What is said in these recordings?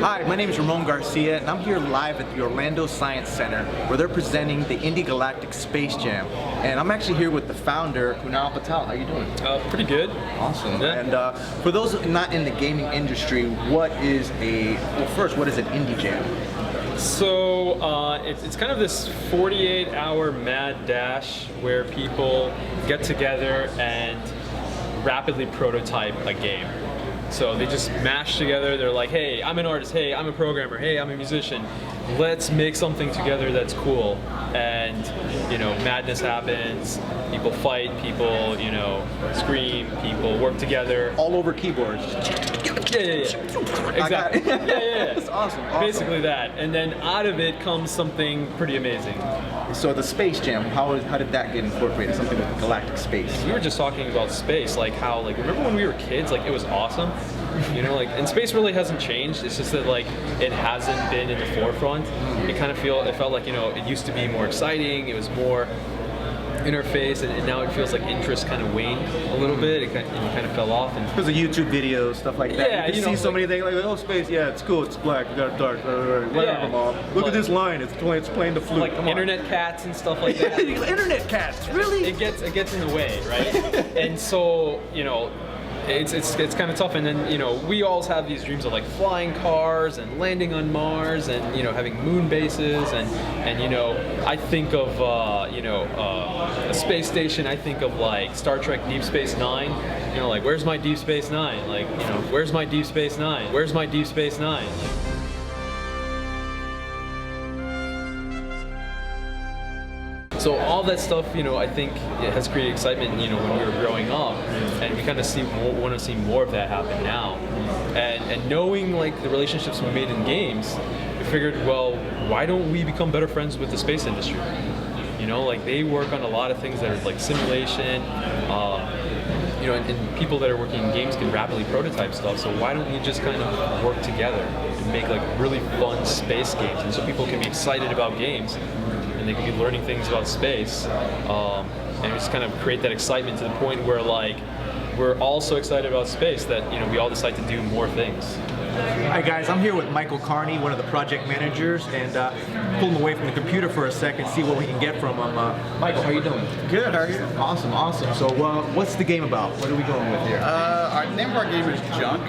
Hi, my name is Ramon Garcia, and I'm here live at the Orlando Science Center, where they're presenting the Indie Galactic Space Jam. And I'm actually here with the founder, Kunal, Patel. How you doing? Pretty good. Awesome. Yeah. And for those not in the gaming industry, what is an Indie Jam? So it's kind of this 48-hour mad dash where people get together and rapidly prototype a game. So they just mash together, they're like, hey, I'm an artist, hey, I'm a programmer, hey, I'm a musician. Let's make something together that's cool. And, you know, madness happens, people fight, people, you know, scream, people work together. All over keyboards. Yeah. Exactly. Yeah. That's awesome. Basically that. And then out of it comes something pretty amazing. So the Space Jam, how did that get incorporated? Something with galactic space. We were just talking about space, like how, like, remember when we were kids, like it was awesome? You know, like, and space really hasn't changed. It's just that, like, it hasn't been in the forefront. It felt like, you know, it used to be more exciting. It was more in our face, and now it feels like interest kind of waned a little bit. It kind of fell off. And because of YouTube videos, stuff like that. Yeah, you see so many things like, oh, space, yeah, it's cool, it's black, we got it dark, whatever, mom. Look at this line, it's playing the flute. Like internet cats and stuff like that. Internet cats, really? It gets in the way, right? And so, you know, it's kind of tough. And then, you know, we all have these dreams of like flying cars and landing on Mars and, you know, having moon bases and you know, I think of a space station. I think of like Star Trek Deep Space Nine. You know, like, where's my Deep Space Nine? Like, you know, where's my Deep Space Nine? Where's my Deep Space Nine? So all that stuff, you know, I think it has created excitement, you know, when we were growing up, and we kind of want to see more of that happen now. And knowing like the relationships we made in games, we figured, well, why don't we become better friends with the space industry? You know, like they work on a lot of things that are like simulation, you know, and people that are working in games can rapidly prototype stuff. So why don't we just kind of work together and make like really fun space games, and so people can be excited about games. They can be learning things about space, and just kind of create that excitement to the point where like we're all so excited about space that, you know, we all decide to do more things. Hi guys, I'm here with Michael Carney, one of the project managers, and pull him away from the computer for a second, see what we can get from him. Michael, how you doing? Good, how are you? Awesome. So what's the game about? What are we going with here? Our name of our game is Junk.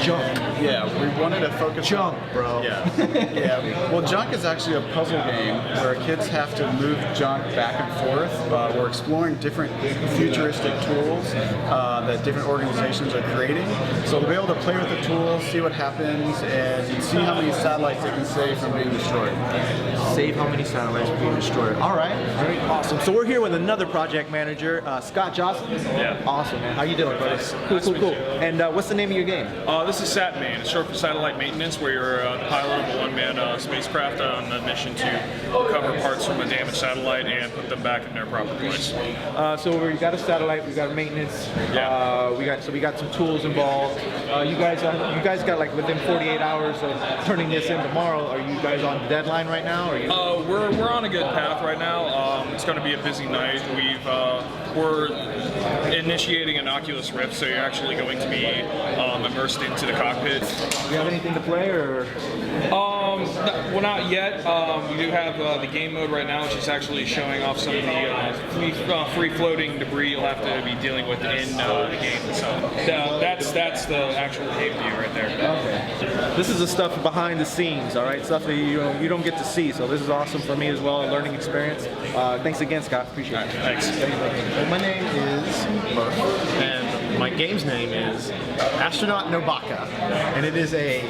Junk. Yeah, we wanted to focus Junk, bro. Yeah. Well, Junk is actually a puzzle game where kids have to move junk back and forth. We're exploring different futuristic tools that different organizations are creating. So we'll be able to play with the tools, see what happens, and see how many satellites they can save from being destroyed. Save how many satellites from being destroyed. All right, very awesome. So we're here with another project manager, Scott Johnson. Yeah. Awesome, man. How you doing, buddy? Cool. And what's the name of your game? This is SatMan. It's short for satellite maintenance, where you're the pilot of a one-man spacecraft on a mission to recover parts from a damaged satellite and put them back in their proper place. So we got a satellite, we got maintenance. Yeah. We got some tools involved. You guys got like within 48 hours of turning this in tomorrow. Are you guys on deadline right now? Or We're on a good path right now. It's going to be a busy night. We're initiating an Oculus Rift, so you're actually going to be immersed into the cockpit. Do you have anything to play, or? Well, not yet. We do have the game mode right now, which is actually showing off some of the free-floating debris you'll have to be dealing with in the game. So that's the actual game view right there. Okay. This is the stuff behind the scenes, all right? Stuff that you don't get to see. So this is awesome for me as well, a learning experience. Thanks again, Scott. Appreciate it. Thanks. Well, my name is Murph, and my game's name is Astronaut No Vodka, and it is a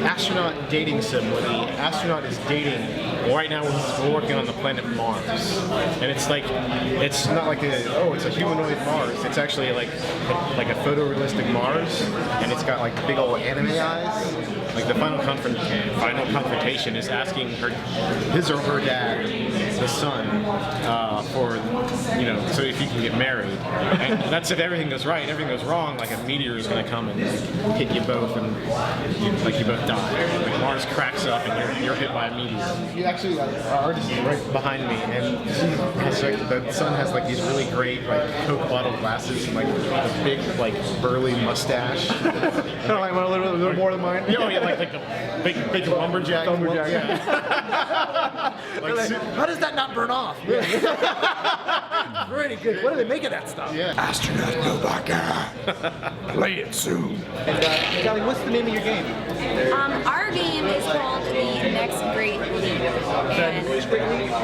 astronaut dating sim where the astronaut is dating. Well, right now we're working on the planet Mars, and it's not like it's a humanoid Mars. It's actually like a photorealistic Mars, and it's got like big old anime eyes. Like the final confrontation is asking his or her dad, the son, for, you know, so if you can get married. And that's if everything goes right. Everything goes wrong, like a meteor is going to come and hit you both, and you both die. Like Mars cracks up and you're hit by a meteor. actually our artist is right behind me, and she has like the son has like these really great like Coke bottle glasses and like a big like burly mustache. Kind of like a little more than mine. Oh yeah, like a big lumberjack. Yeah. How does that not burn off? Pretty good. What do they make of that stuff? Yeah. Astronaut No Vodka. Play it soon. And Callie, what's the name of your game? Our game is called the Next Great Leap. And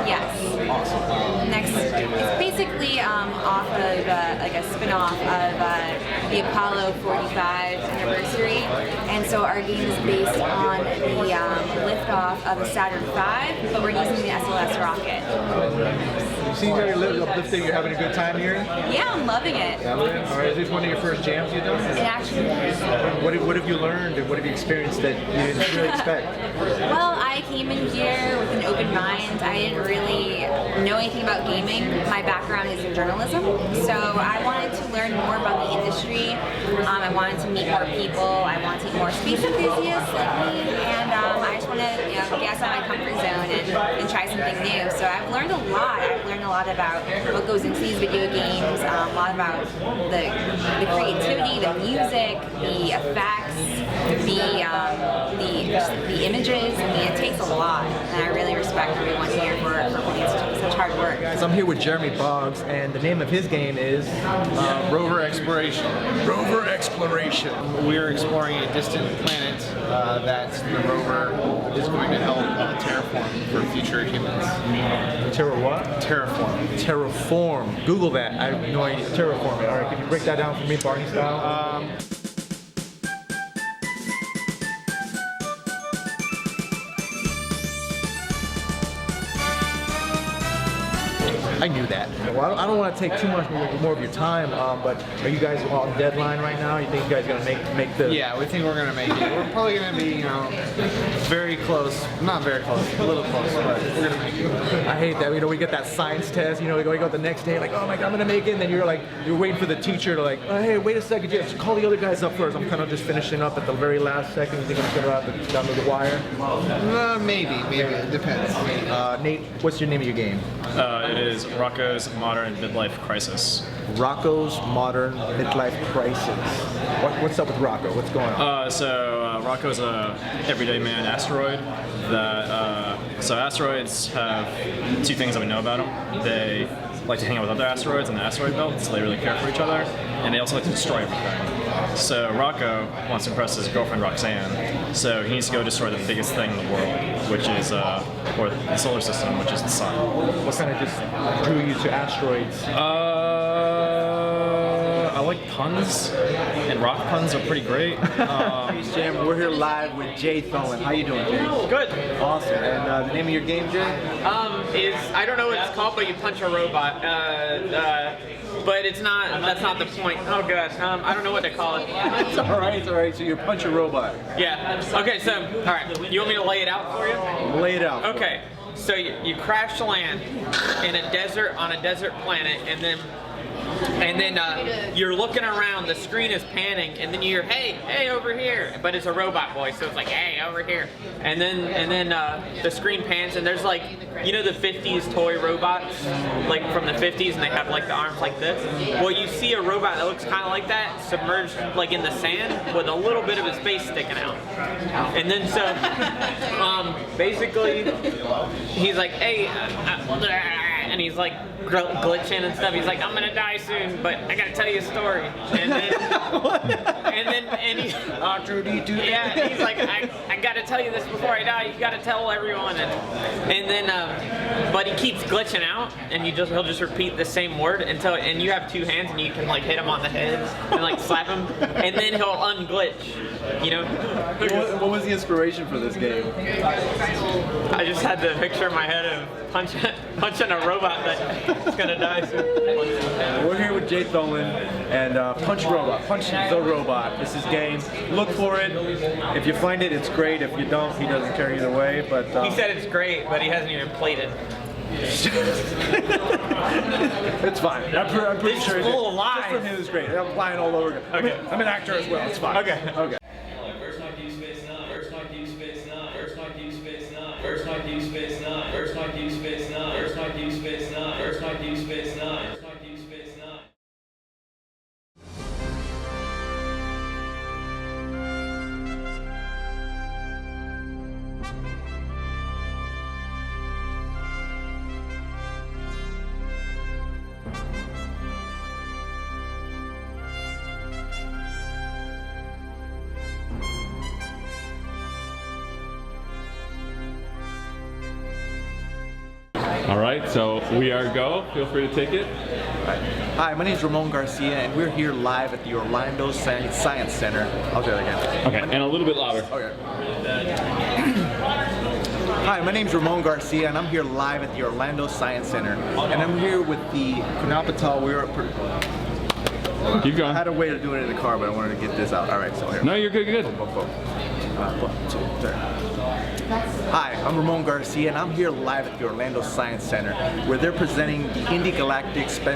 yes. Awesome. Next, it's basically off of like a spin-off of the Apollo 45 anniversary, and so our game is based on the liftoff of the Saturn V, but we're using the SLS rocket. You seem very uplifting. You're having a good time here. Yeah, I'm loving it. All right. Is this one of your first jams you've done? It actually is. What have you learned and what have you experienced that you didn't really expect? Well, I came in here with an open mind. I didn't really know anything about gaming. My background is in journalism, so I wanted to learn more about the industry. I wanted to meet more people. I wanted to meet more space enthusiasts like me, and I just want to get outside my comfort zone and try something new. So I've learned a lot. I've learned a lot about what goes into these video games, a lot about the creativity, the music, the effects, the images. I mean, it takes a lot, and I really respect everyone here for putting such hard work. So I'm here with Jeremy Boggs, and the name of his game is Rover Exploration. Rover Exploration. We're exploring a distant planet that the rover is going to help terraform for future humans. Terra what? Terraform. Terraform. Google that. I have no idea. Terraform. All right, can you break that down for me, Barney style? I knew that. Well, I don't want to take too much more of your time, but are you guys on deadline right now? You think you guys are going to make the... Yeah, we think we're going to make it. We're probably going to be, very close. Not very close, a little close, but we're going to make it. I hate that. We get that science test, we go the next day, like, oh my God, I'm going to make it, and then you're waiting for the teacher to like, oh, hey, wait a second, just call the other guys up first. I'm kind of just finishing up at the very last second. You think I'm going to have to down to the wire? Maybe. It depends. Nate, what's your name of your game? It is Roccos Modern Midlife Crisis. Rocco's Modern Midlife Crisis. What's up with Rocco? What's going on? Rocco's a everyday man asteroid that, so asteroids have two things that we know about them. They like to hang out with other asteroids in the asteroid belt, so they really care for each other, and they also like to destroy everything. So Rocco wants to impress his girlfriend Roxanne, so he needs to go destroy the biggest thing in the world, which is, or the solar system, which is the sun. What kind of just drew you to asteroids? I like puns, and rock puns are pretty great. Space Jam, we're here live with Jay Tholen. How you doing, Jay? Good. Awesome. And the name of your game, Jay? Is I don't know what it's called, but you punch a robot. But it's not. That's not the point. Oh god. I don't know what to call it. It's all right. So you punch a robot. Yeah. Okay. So all right. You want me to lay it out for you? Lay it out. Okay. So you crash land in a desert on a desert planet, and then you're looking around, the screen is panning, and then you hear, hey, over here, but it's a robot voice, so it's like, hey, over here, and then the screen pans, and there's like, the 50s toy robots, like from the 50s, and they have like the arms like this. Well, you see a robot that looks kind of like that, submerged like in the sand, with a little bit of his face sticking out, and then so, basically, he's like, hey, and he's like glitching and stuff. He's like, I'm gonna die soon, but I gotta tell you a story. And then he's yeah, he's like, I gotta tell you this before I die. You gotta tell everyone. And then but he keeps glitching out, and he'll just repeat the same word and you have two hands, and you can like hit him on the head and like slap him, and then he'll unglitch. What was the inspiration for this game? I just had the picture in my head of punching a robot that's gonna die soon. We're here with Jay Tholen and Punch Robot. Punch the Robot. This is game. Look for it. If you find it, it's great. If you don't, he doesn't care either way. But he said it's great, but he hasn't even played it. It's fine. I'm pretty sure it's full of lies. Just for him, it's great. I'm flying all over. Okay. I'm an actor as well. It's fine. Okay. Okay. Where's my deep space nine? Where's my deep space nine? Where's my deep space nine? First night Deep Space Nine. First night Deep Space Nine. First night Deep Space Nine. First night Deep Space Nine. First night Deep Space Nine. All right, so we are go. Feel free to take it. Hi, my name is Ramon Garcia, and we're here live at the Orlando Science Center. I'll do that again. Okay, and a little bit louder. Okay. Hi, my name is Ramon Garcia, and I'm here live at the Orlando Science Center. And I'm here with the Kunal Patel. Keep going. I had a way to do it in the car, but I wanted to get this out. All right, so here. No, you're good, good. Boom, boom. 1, 2, 3. Hi, I'm Ramon Garcia, and I'm here live at the Orlando Science Center, where they're presenting the Indie Galactic Space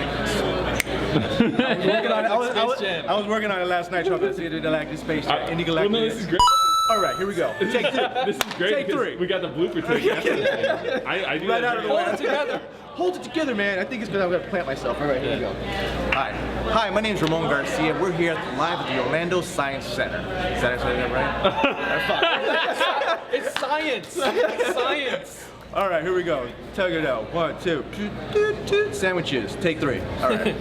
Jam. I was working on it last night, trying to see the Galactic Space Jam. Indie Galactic. Well, no, this is great. All right, here we go. Take 2. This is great. Take 3. We got the blooper take. I do Right that out of the way. Hold it together. Hold it together, man. I think it's because I'm going to plant myself. All right, here we go. Hi, my name is Ramon Garcia. We're here live at the Orlando Science Center. Is that actually right? It's science. It's science. All right, here we go. Tug it out. 1, 2. Sandwiches. Take 3. All right.